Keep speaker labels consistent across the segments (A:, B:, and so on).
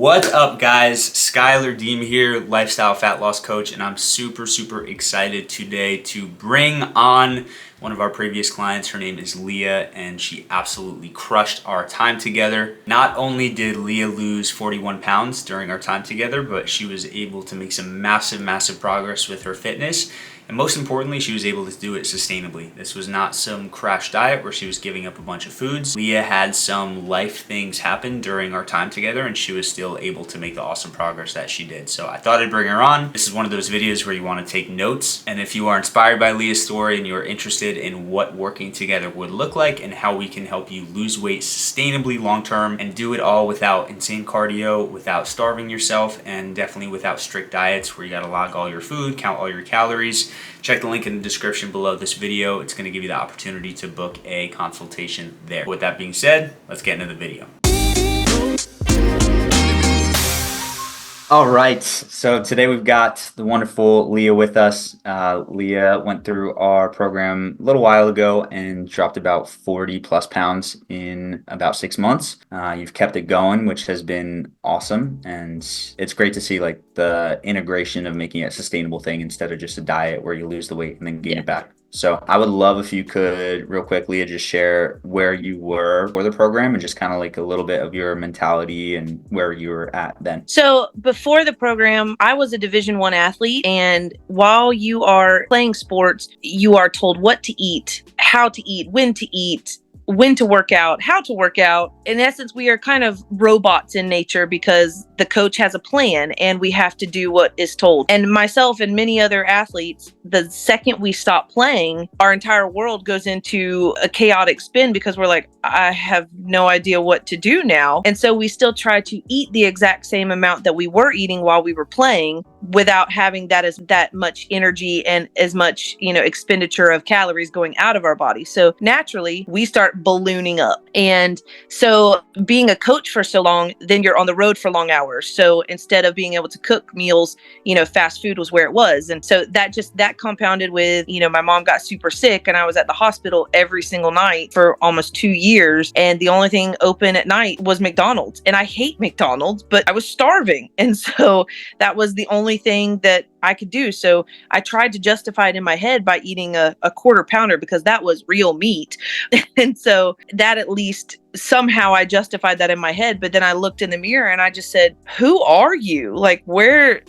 A: What's up, guys? Schuyler here, lifestyle fat loss coach, and I'm super excited today to bring on one of our previous clients. Her name is Leah, and she absolutely crushed our time together. Not only did Leah lose 41 pounds during our time together, but she was able to make some massive progress with her fitness. And most importantly, she was able to do it sustainably. This was not some crash diet where she was giving up a bunch of foods. Leah had some life things happen during our time together, and she was still able to make the awesome progress that she did. So I thought I'd bring her on. This is one of those videos where you want to take notes. And if you are inspired by Leah's story and you're interested in what working together would look like and how we can help you lose weight sustainably long-term and do it all without insane cardio, without starving yourself, and definitely without strict diets where you got to log all your food, count all your calories, check the link in the description below this video. It's going to give you the opportunity to book a consultation there. With that being said, let's get into the video. All right, so today we've got the wonderful Leah with us. Leah went through our program a little while ago and dropped about 40 plus pounds in about 6 months. You've kept it going, which has been awesome, and it's great to see like the integration of making it a sustainable thing instead of just a diet where you lose the weight and then gain it back. So I would love if you could real quick, Leah, just share where you were for the program and just kind of like a little bit of your mentality and where you were at then.
B: So before the program, I was a Division I athlete. And while you are playing sports, you are told what to eat, how to eat, when to work out, how to work out. In essence, we are kind of robots in nature because the coach has a plan and we have to do what is told. And myself and many other athletes, the second we stop playing, our entire world goes into a chaotic spin because we're like, I have no idea what to do now. And so we still try to eat the exact same amount that we were eating while we were playing without having that much energy and as much, expenditure of calories going out of our body. So naturally, we start ballooning up. And so being a coach for so long, then you're on the road for long hours. So instead of being able to cook meals, fast food was where it was. And so that compounded with, my mom got super sick and I was at the hospital every single night for almost 2 years. And the only thing open at night was McDonald's. And I hate McDonald's, but I was starving. And so that was the only thing that I could do. So I tried to justify it in my head by eating a quarter pounder because that was real meat. And so that at least somehow I justified that in my head. But then I looked in the mirror and I just said, who are you? Like, where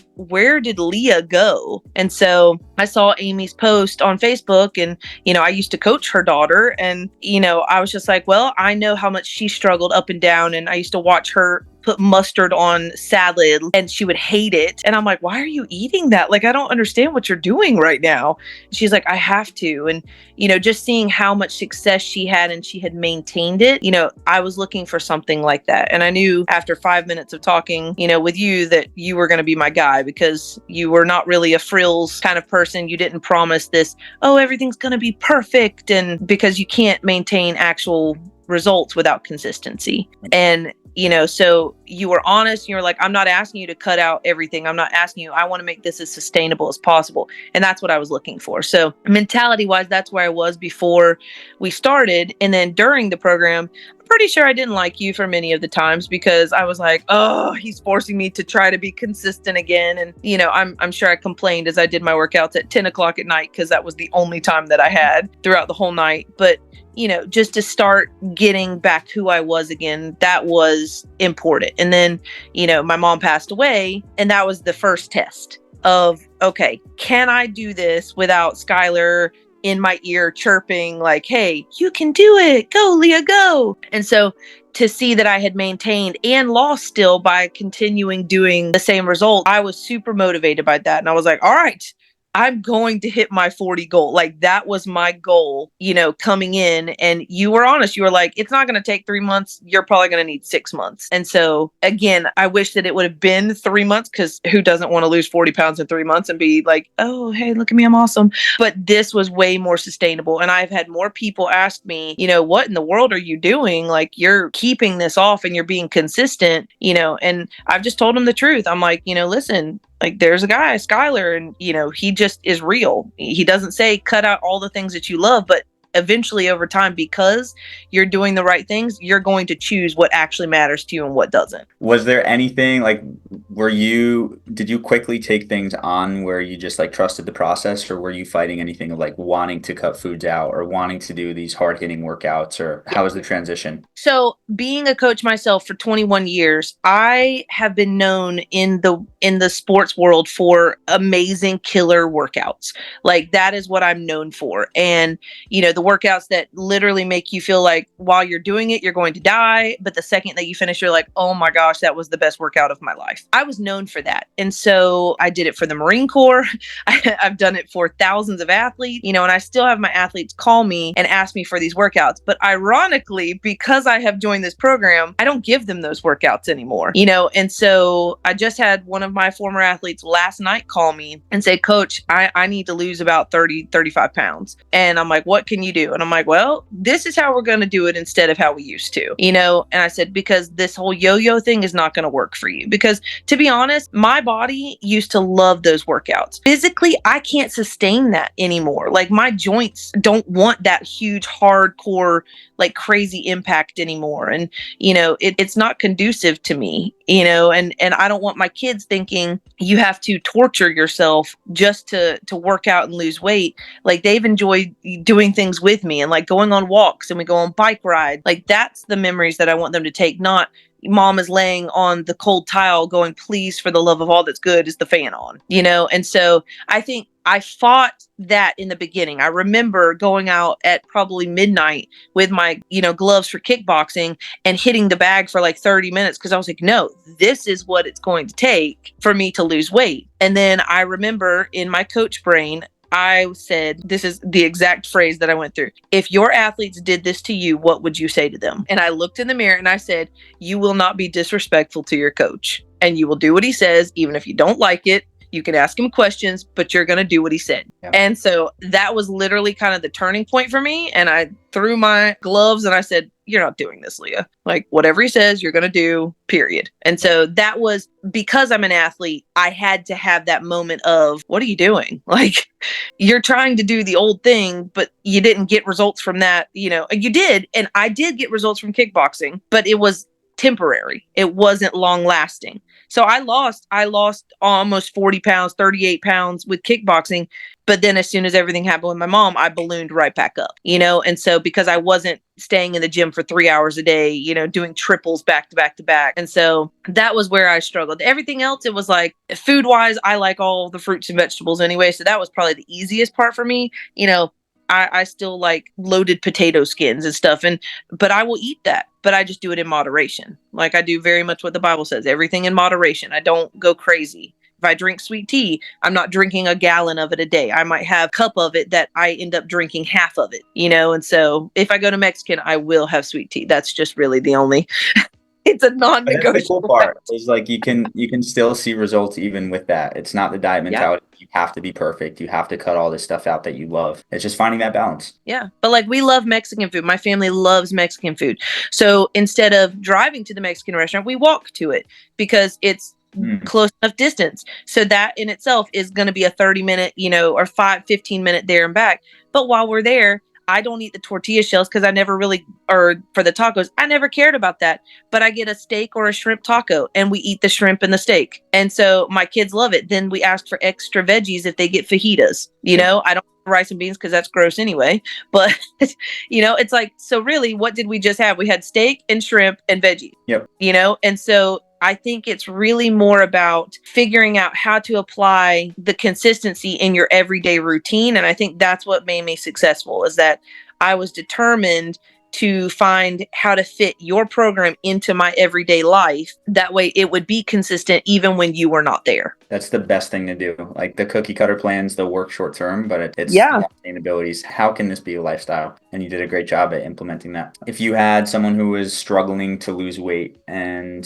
B: did Leah go? And so I saw Amy's post on Facebook and, I used to coach her daughter and, I was just like, well, I know how much she struggled up and down. And I used to watch her put mustard on salad and she would hate it. And I'm like, why are you eating that? Like, I don't understand what you're doing right now. She's like, I have to. And, just seeing how much success she had and she had maintained it, I was looking for something like that. And I knew after 5 minutes of talking, with you that you were going to be my guy because you were not really a frills kind of person. You didn't promise this, oh, everything's going to be perfect. And because you can't maintain actual results without consistency. And so you were honest. You were like, I'm not asking you to cut out everything. I'm not asking you. I want to make this as sustainable as possible. And that's what I was looking for. So mentality wise, that's where I was before we started. And then during the program, I'm pretty sure I didn't like you for many of the times because I was like, oh, he's forcing me to try to be consistent again. And, I'm sure I complained as I did my workouts at 10 o'clock at night because that was the only time that I had throughout the whole night. But just to start getting back who I was again, that was important. And then, my mom passed away and that was the first test of, okay, can I do this without Schuyler in my ear chirping like, hey, you can do it. Go, Leah, go. And so to see that I had maintained and lost still by continuing doing the same result, I was super motivated by that. And I was like, all right, I'm going to hit my 40 goal. Like that was my goal, coming in. And you were honest. You were like, it's not going to take 3 months. You're probably going to need 6 months. And so again, I wish that it would have been 3 months because who doesn't want to lose 40 pounds in 3 months and be like, oh, hey, look at me. I'm awesome. But this was way more sustainable. And I've had more people ask me, what in the world are you doing? Like you're keeping this off and you're being consistent, and I've just told them the truth. I'm like, listen, like there's a guy, Schuyler, and he just is real. He doesn't say cut out all the things that you love, but eventually over time, because you're doing the right things, you're going to choose what actually matters to you and what doesn't.
A: Was there anything like, did you quickly take things on where you just like trusted the process, or were you fighting anything of like wanting to cut foods out or wanting to do these hard hitting workouts, or how was the transition?
B: So being a coach myself for 21 years, I have been known in the sports world for amazing killer workouts. Like that is what I'm known for. And the workouts that literally make you feel like while you're doing it, you're going to die. But the second that you finish, you're like, oh my gosh, that was the best workout of my life. I was known for that. And so I did it for the Marine Corps. I've done it for thousands of athletes, and I still have my athletes call me and ask me for these workouts. But ironically, because I have joined this program, I don't give them those workouts anymore, and so I just had one of my former athletes last night call me and say, Coach, I need to lose about 35 pounds. And I'm like, what can you do? And I'm like, well, this is how we're going to do it instead of how we used to, and I said, because this whole yo-yo thing is not going to work for you. Because to be honest, my body used to love those workouts. Physically, I can't sustain that anymore. Like my joints don't want that huge, hardcore, like crazy impact anymore. And, it's not conducive to me, and I don't want my kids thinking you have to torture yourself just to work out and lose weight. Like they've enjoyed doing things with me and like going on walks, and we go on bike rides. Like that's the memories that I want them to take, not mom is laying on the cold tile going, please, for the love of all that's good, is the fan on, And so I think I fought that in the beginning. I remember going out at probably midnight with my, gloves for kickboxing and hitting the bag for like 30 minutes because I was like, no, this is what it's going to take for me to lose weight. And then I remember in my coach brain, I said, this is the exact phrase that I went through. If your athletes did this to you, what would you say to them? And I looked in the mirror and I said, you will not be disrespectful to your coach, and you will do what he says, even if you don't like it. You can ask him questions, but you're going to do what he said. Yeah. And so that was literally kind of the turning point for me. And I threw my gloves and I said, you're not doing this, Leah. Like whatever he says, you're going to do, period. And so that was because I'm an athlete. I had to have that moment of, what are you doing? Like you're trying to do the old thing, but you didn't get results from that. You did. And I did get results from kickboxing, but it was temporary. It wasn't long lasting. So I lost almost 40 pounds, 38 pounds with kickboxing. But then as soon as everything happened with my mom, I ballooned right back up, and so because I wasn't staying in the gym for 3 hours a day, doing triples back to back to back. And so that was where I struggled. Everything else, it was like food wise, I like all the fruits and vegetables anyway. So that was probably the easiest part for me. I still like loaded potato skins and stuff, but I will eat that, but I just do it in moderation. Like I do very much what the Bible says, everything in moderation. I don't go crazy. If I drink sweet tea, I'm not drinking a gallon of it a day. I might have a cup of it that I end up drinking half of it, and so if I go to Mexican, I will have sweet tea. That's just really the only it's a non-negotiable.
A: That's the cool part is like you can still see results even with that. It's not the diet mentality. Yeah. You have to be perfect. You have to cut all this stuff out that you love. It's just finding that balance.
B: Yeah. But like we love Mexican food. My family loves Mexican food. So instead of driving to the Mexican restaurant, we walk to it because it's close enough distance. So that in itself is going to be a 30-minute, or 15-minute there and back. But while we're there, I don't eat the tortilla shells because I never really, or for the tacos, I never cared about that. But I get a steak or a shrimp taco and we eat the shrimp and the steak. And so my kids love it. Then we ask for extra veggies if they get fajitas. I don't rice and beans because that's gross anyway. But, it's like, so really, what did we just have? We had steak and shrimp and veggies.
A: Yep.
B: And so I think it's really more about figuring out how to apply the consistency in your everyday routine. And I think that's what made me successful, is that I was determined to find how to fit your program into my everyday life. That way it would be consistent even when you were not there.
A: That's the best thing to do. Like the cookie cutter plans, they'll work short term, but it's sustainability. How can this be a lifestyle? And you did a great job at implementing that. If you had someone who was struggling to lose weight and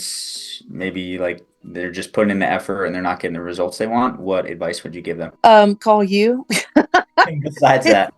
A: maybe like they're just putting in the effort and they're not getting the results they want, what advice would you give them?
B: Call you.
A: Besides that.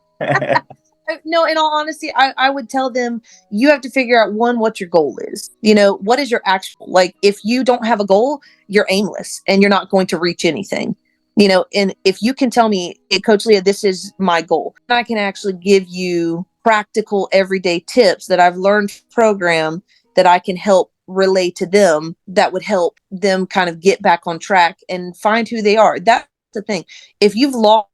B: No, in all honesty, I would tell them you have to figure out, one, what your goal is. What is your actual, like, if you don't have a goal, you're aimless and you're not going to reach anything. And if you can tell me, hey, Coach Leah, this is my goal, I can actually give you practical everyday tips that I've learned from the program that I can help relay to them that would help them kind of get back on track and find who they are. That's the thing. If you've lost,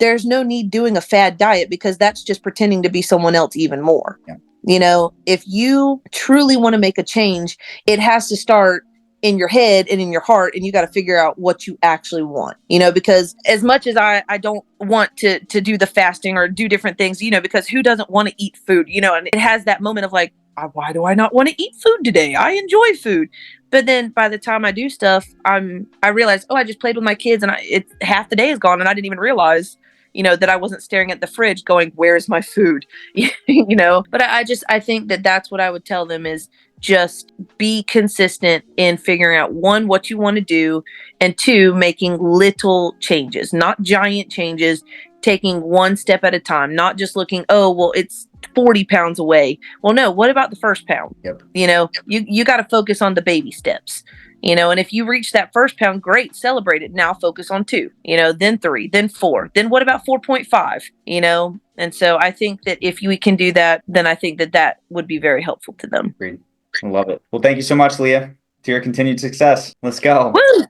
B: there's no need doing a fad diet, because that's just pretending to be someone else even more.
C: Yeah.
B: You know, if you truly want to make a change, it has to start in your head and in your heart, and you got to figure out what you actually want, you know, because as much as I don't want to do the fasting or do different things, you know, because who doesn't want to eat food, you know, and it has that moment of like, why do I not want to eat food today? I enjoy food. But then by the time I do stuff, I realize, oh, I just played with my kids and it's half the day is gone and I didn't even realize, you know, that I wasn't staring at the fridge going, where's my food? You know, but I think that that's what I would tell them is just be consistent in figuring out, one, what you want to do, and two, making little changes, not giant changes, taking one step at a time, not just looking, oh, well, it's 40 pounds away. Well, no, what about the first pound?
C: Yep.
B: You know, you got to focus on the baby steps, you know, and if you reach that first pound, great, celebrate it. Now focus on 2, you know, then 3, then 4, then what about 4.5, you know? And so I think that if we can do that, then I think that that would be very helpful to them.
C: Agreed. I love it. Well, thank you so much, Leah. To your continued success. Let's go.
B: Woo!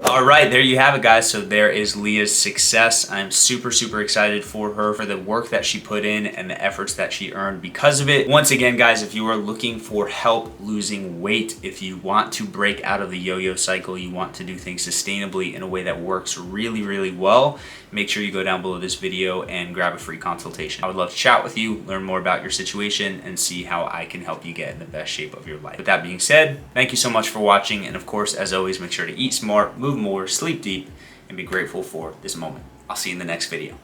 A: All right, there you have it, guys. So there is Leah's success. I'm super, super excited for her, for the work that she put in and the efforts that she earned because of it. Once again, guys, if you are looking for help losing weight, if you want to break out of the yo-yo cycle, you want to do things sustainably in a way that works really, really well, make sure you go down below this video and grab a free consultation. I would love to chat with you, learn more about your situation, and see how I can help you get in the best shape of your life. With that being said, thank you so much for watching. And of course, as always, make sure to eat smart, move more, sleep deep, and be grateful for this moment. I'll see you in the next video.